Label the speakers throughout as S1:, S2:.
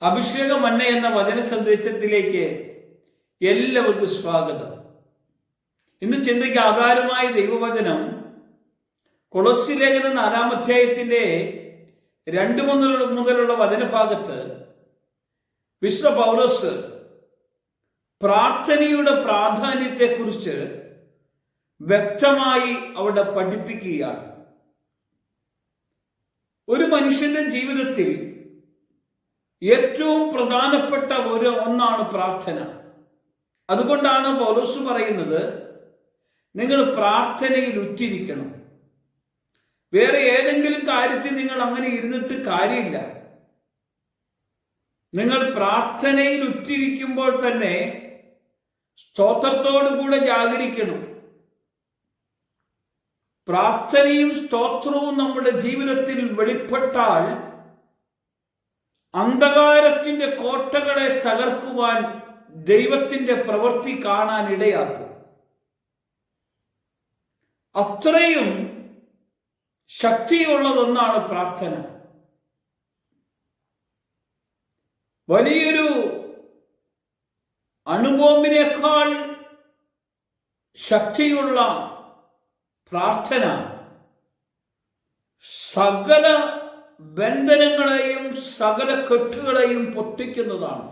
S1: അഭിഷേക മന്ന എന്ന വചന സന്ദേശത്തിലേക്ക് എല്ലാവർക്കും സ്വാഗതം. ഇന്ന് ചിന്തയ്ക്ക് ആധാരമായ ദൈവവചനം കൊളോസ്യ ലേഖനം 4-ാം അധ്യായത്തിന്റെ 2 മുതലുള്ള വചനഭാഗത്ത് വിശുദ്ധ പൗലോസ് പ്രാർത്ഥനയുടെ പ്രാധാന്യത്തെക്കുറിച്ച് വ്യക്തമായി അവിടെ പഠിപ്പിക്കുകയാണ്. ഒരു മനുഷ്യന്റെ ജീവിതത്തിൽ ഏറ്റവും പ്രധാനപ്പെട്ട ഒന്നാണ് പ്രാർത്ഥന. അതുകൊണ്ടാണ് പൗലോസ് പറയുന്നത്, നിങ്ങൾ പ്രാർത്ഥനയിൽ ഉറ്റിരിക്കണം. വേറെ ഏതെങ്കിലും കാര്യത്തിൽ നിങ്ങൾ അങ്ങനെ ഇരുന്നിട്ട് കാര്യമില്ല. നിങ്ങൾ പ്രാർത്ഥനയിൽ ഉറ്റിരിക്കുമ്പോൾ തന്നെ സ്തോത്രത്തോടുകൂടെ ജാഗരിക്കണം. പ്രാർത്ഥനയും സ്തോത്രവും നമ്മുടെ ജീവിതത്തിൽ വെളിപ്പെട്ടാൽ അന്ധകാരത്തിന്റെ കോട്ടകളെ തകർക്കുവാൻ ദൈവത്തിന്റെ പ്രവൃത്തി കാണാൻ ഇടയാക്കും. അത്രയും ശക്തിയുള്ളതൊന്നാണ് പ്രാർത്ഥന. വലിയൊരു അണുബോംബിനേക്കാൾ ശക്തിയുള്ള പ്രാർത്ഥന സകല ബന്ധനങ്ങളെയും സകല കെട്ടുകളെയും പൊട്ടിക്കുന്നതാണ്.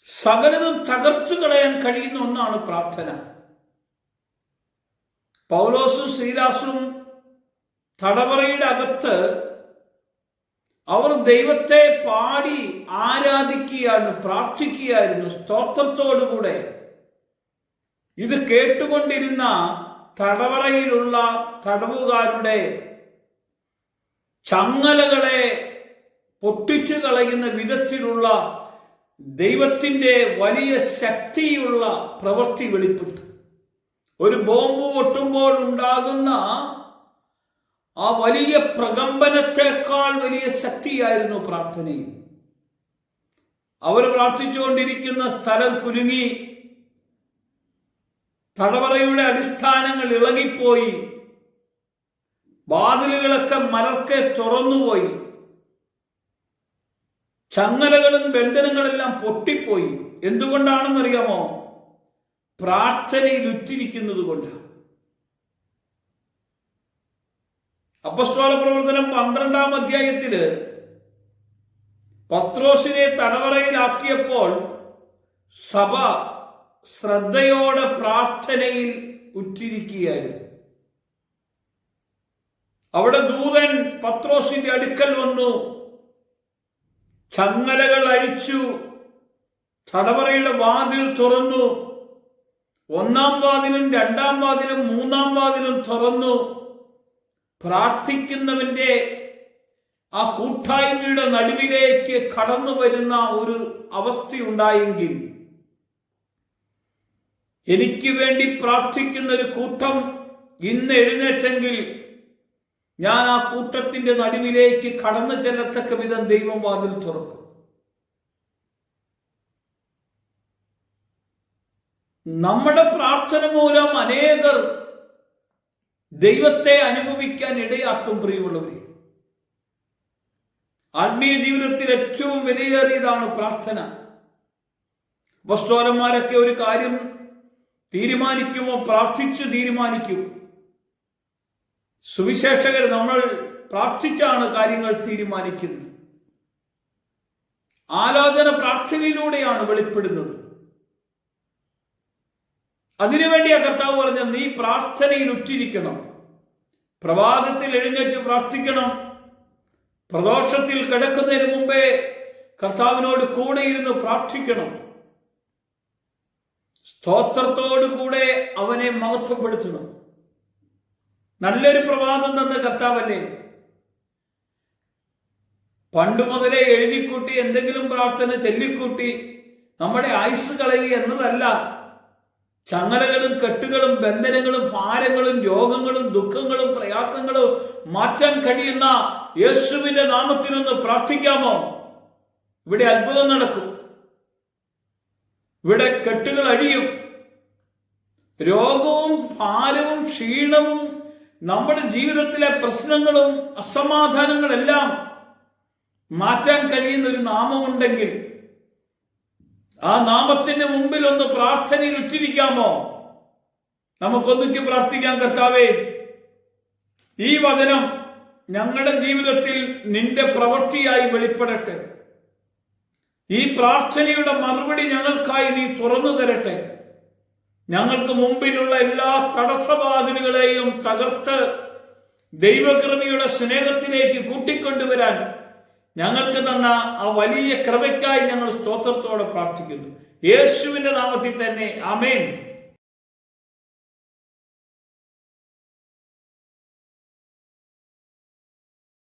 S1: സകലതും തകർച്ചു കളയാൻ കഴിയുന്ന ഒന്നാണ് പ്രാർത്ഥന. പൗലോസും ശീലാസും തടവറയുടെ അകത്ത് അവർ ദൈവത്തെ പാടി ആരാധിക്കുകയാണ്, പ്രാർത്ഥിക്കുകയായിരുന്നു സ്തോത്രത്തോടുകൂടെ. ഇത് കേട്ടുകൊണ്ടിരുന്ന തടവറയിലുള്ള തടവുകാരുടെ ചങ്ങലകളെ പൊട്ടിച്ചു കളയുന്ന വിധത്തിലുള്ള ദൈവത്തിന്റെ വലിയ ശക്തിയുള്ള പ്രവൃത്തി വെളിപ്പെട്ടു. ഒരു ബോംബ് പൊട്ടുമ്പോൾ ഉണ്ടാകുന്ന ആ വലിയ പ്രകമ്പനത്തെക്കാൾ വലിയ ശക്തിയായിരുന്നു പ്രാർത്ഥനയിൽ. അവർ പ്രാർത്ഥിച്ചുകൊണ്ടിരിക്കുന്ന സ്ഥലം കുലുങ്ങി, തടവറയുടെ അടിസ്ഥാനങ്ങൾ ഇളകിപ്പോയി, വാതിലുകളൊക്കെ മലർക്കെ തുറന്നുപോയി, ചങ്ങലകളും ബന്ധനങ്ങളെല്ലാം പൊട്ടിപ്പോയി. എന്തുകൊണ്ടാണെന്നറിയാമോ? പ്രാർത്ഥനയിൽ ഉറ്റിരിക്കുന്നത് കൊണ്ട്. അപ്പസ്തോല പ്രവർത്തനം 12-ാം അധ്യായത്തില് പത്രോസിനെ തടവറയിലാക്കിയപ്പോൾ സഭ ശ്രദ്ധയോടെ പ്രാർത്ഥനയിൽ ഉറ്റിരിക്കുകയായിരുന്നു. അവിടെ ദൂതൻ പത്രോസിന്റെ അടുക്കൽ വന്നു, ചങ്ങലകൾ അഴിച്ചു, തടവറയുടെ വാതിൽ തുറന്നു. 1-ാം വാതിലും 2-ാം വാതിലും 3-ാം വാതിലും തുറന്നു. പ്രാർത്ഥിക്കുന്നവന്റെ ആ കൂട്ടായ്മയുടെ നടുവിലേക്ക് കടന്നു വരുന്ന ഒരു അവസ്ഥയുണ്ടായെങ്കിൽ, എനിക്ക് വേണ്ടി പ്രാർത്ഥിക്കുന്ന ഒരു കൂട്ടം ഇന്ന് എഴുന്നേറ്റെങ്കിൽ ഞാൻ ആ കൂട്ടത്തിന്റെ നടുവിലേക്ക് കടന്നു ചെല്ലത്തക്ക വിധം ദൈവം വാതിൽ തുറക്കും. നമ്മുടെ പ്രാർത്ഥന മൂലം അനേകർ ദൈവത്തെ അനുഭവിക്കാൻ ഇടയാക്കും. പ്രിയമുള്ളവരെ, ആത്മീയ ജീവിതത്തിൽ ഏറ്റവും വിലയേറിയതാണ് പ്രാർത്ഥന. അപ്പോസ്തലന്മാരൊക്കെ ഒരു കാര്യം തീരുമാനിക്കുമ്പോൾ പ്രാർത്ഥിച്ചു തീരുമാനിക്കും. സുവിശേഷകർ നമ്മൾ പ്രാർത്ഥിച്ചാണ് കാര്യങ്ങൾ തീരുമാനിക്കുന്നത്. ആലോചന പ്രാർത്ഥനയിലൂടെയാണ് വെളിപ്പെടുന്നത്. അതിനുവേണ്ടിയാ കർത്താവ് പറഞ്ഞ, നീ പ്രാർത്ഥനയിൽ ഉറ്റിരിക്കണം. പ്രഭാതത്തിൽ എഴുന്നേറ്റ് പ്രാർത്ഥിക്കണം. പ്രദോഷത്തിൽ കിടക്കുന്നതിന് മുമ്പേ കർത്താവിനോട് കൂടെ ഇരുന്ന് പ്രാർത്ഥിക്കണം. സ്തോത്രത്തോടുകൂടെ അവനെ മഹത്വപ്പെടുത്തണം. നല്ലൊരു പ്രഭാതം തന്ന കർത്താവല്ലേ. പണ്ട് മുതലേ എഴുതിക്കൂട്ടി എന്തെങ്കിലും പ്രാർത്ഥന ചൊല്ലിക്കൂട്ടി നമ്മുടെ ആയുസ് കളയുക എന്നതല്ല. ചങ്ങലകളും കെട്ടുകളും ബന്ധനങ്ങളും ഭാരങ്ങളും രോഗങ്ങളും ദുഃഖങ്ങളും പ്രയാസങ്ങളും മാറ്റാൻ കഴിയുന്ന യേശുവിന്റെ നാമത്തിലൊന്ന് പ്രാർത്ഥിക്കാമോ? ഇവിടെ അത്ഭുതം നടക്കും. ഇവിടെ കെട്ടുകൾ അഴിയും. രോഗവും ഭാരവും ക്ഷീണവും നമ്മുടെ ജീവിതത്തിലെ പ്രശ്നങ്ങളും അസമാധാനങ്ങളെല്ലാം മാറ്റാൻ കഴിയുന്ന ഒരു നാമമുണ്ടെങ്കിൽ ആ നാമത്തിന്റെ മുമ്പിൽ ഒന്ന് പ്രാർത്ഥനയിൽ ഉച്ചരിക്കാമോ? നമുക്കൊന്നിച്ച് പ്രാർത്ഥിക്കാം. കർത്താവേ, ഈ വചനം ഞങ്ങളുടെ ജീവിതത്തിൽ നിന്റെ പ്രവൃത്തിയായി വെളിപ്പെടട്ടെ. ഈ പ്രാർത്ഥനയുടെ മറുപടി ഞങ്ങൾക്കായി നീ തുറന്നു തരട്ടെ. ഞങ്ങൾക്ക് മുമ്പിലുള്ള എല്ലാ തടസ്സവാതിലുകളെയും തകർത്ത് ദൈവകൃപയുടെ സ്നേഹത്തിലേക്ക് കൂട്ടിക്കൊണ്ടുവരാൻ ഞങ്ങൾക്ക് തന്ന ആ വലിയ കൃപയ്ക്കായി ഞങ്ങൾ സ്തോത്രത്തോടെ പ്രാർത്ഥിക്കുന്നു. യേശുവിന്റെ നാമത്തിൽ തന്നെ ആമേൻ.